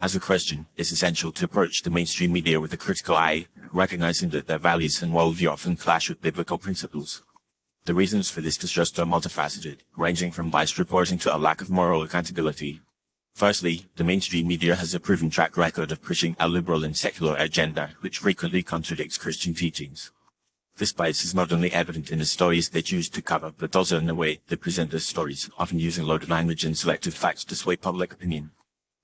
As a Christian, it's essential to approach the mainstream media with a critical eye, recognizing that their values and worldview often clash with biblical principles. The reasons for this distrust are multifaceted, ranging from biased reporting to a lack of moral accountability. Firstly, the mainstream media has a proven track record of pushing a liberal and secular agenda, which frequently contradicts Christian teachings. This bias is not only evident in the stories they choose to cover, but also in the way they present those stories, often using loaded language and selective facts to sway public opinion.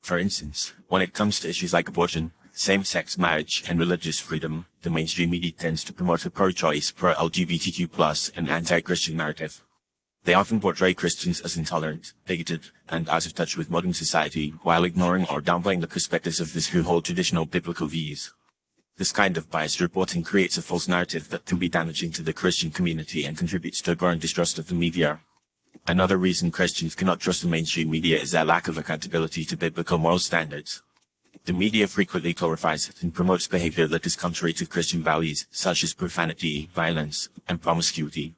For instance, when it comes to issues like abortion, same-sex marriage, and religious freedom, the mainstream media tends to promote a pro-choice, pro-LGBTQ+, and anti-Christian narrative. They often portray Christians as intolerant, bigoted, and out of touch with modern society, while ignoring or downplaying the perspectives of those who hold traditional biblical views. This kind of biased reporting creates a false narrative that can be damaging to the Christian community and contributes to a growing distrust of the media. Another reason Christians cannot trust the mainstream media is their lack of accountability to biblical moral standards. The media frequently glorifies and promotes behavior that is contrary to Christian values, such as profanity, violence, and promiscuity.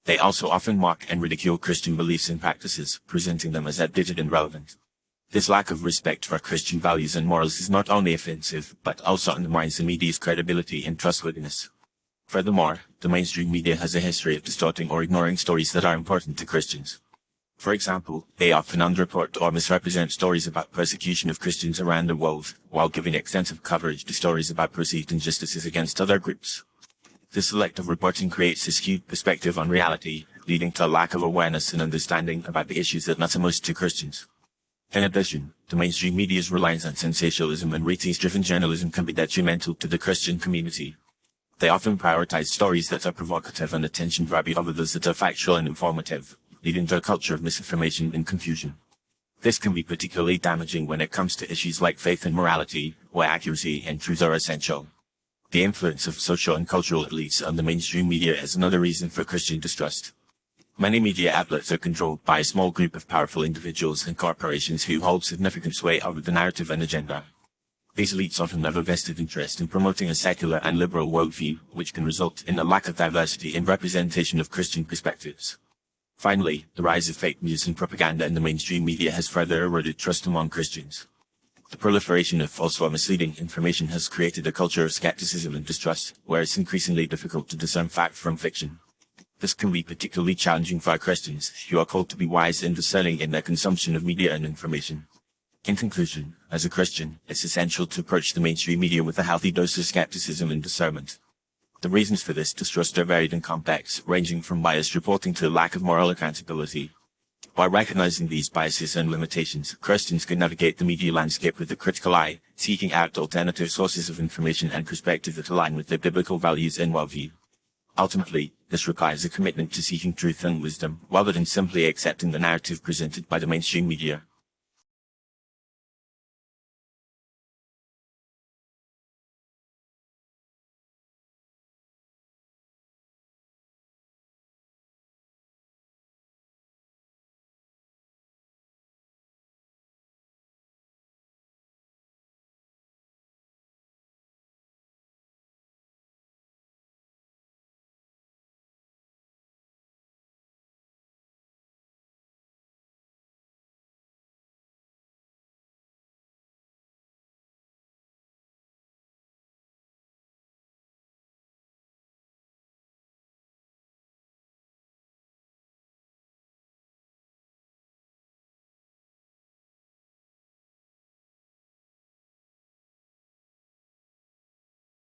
They also often mock and ridicule Christian beliefs and practices, presenting them as outdated and irrelevant. This lack of respect for Christian values and morals is not only offensive, but also undermines the media's credibility and trustworthiness. Furthermore, the mainstream media has a history of distorting or ignoring stories that are important to Christians. For example, they often underreport or misrepresent stories about persecution of Christians around the world, while giving extensive coverage to stories about perceived injustices against other groups. This selective reporting creates a skewed perspective on reality, leading to a lack of awareness and understanding about the issues that matter most to Christians. In addition, the mainstream media's reliance on sensationalism and ratings-driven journalism can be detrimental to the Christian community. They often prioritize stories that are provocative and attention-grabbing over those that are factual and informative, leading to a culture of misinformation and confusion. This can be particularly damaging when it comes to issues like faith and morality, where accuracy and truth are essential. The influence of social and cultural elites on the mainstream media is another reason for Christian distrust. Many media outlets are controlled by a small group of powerful individuals and corporations who hold significant sway over the narrative and agenda. These elites often have a vested interest in promoting a secular and liberal worldview, which can result in a lack of diversity in representation of Christian perspectives. Finally, the rise of fake news and propaganda in the mainstream media has further eroded trust among Christians. The proliferation of false or misleading information has created a culture of skepticism and distrust, where it's increasingly difficult to discern fact from fiction. This can be particularly challenging for Christians, who are called to be wise and discerning in their consumption of media and information. In conclusion, as a Christian, it's essential to approach the mainstream media with a healthy dose of skepticism and discernment. The reasons for this distrust are varied and complex, ranging from biased reporting to a lack of moral accountability. By recognizing these biases and limitations, Christians can navigate the media landscape with a critical eye, seeking out alternative sources of information and perspective that align with their biblical values and worldview. Ultimately, this requires a commitment to seeking truth and wisdom, rather than simply accepting the narrative presented by the mainstream media.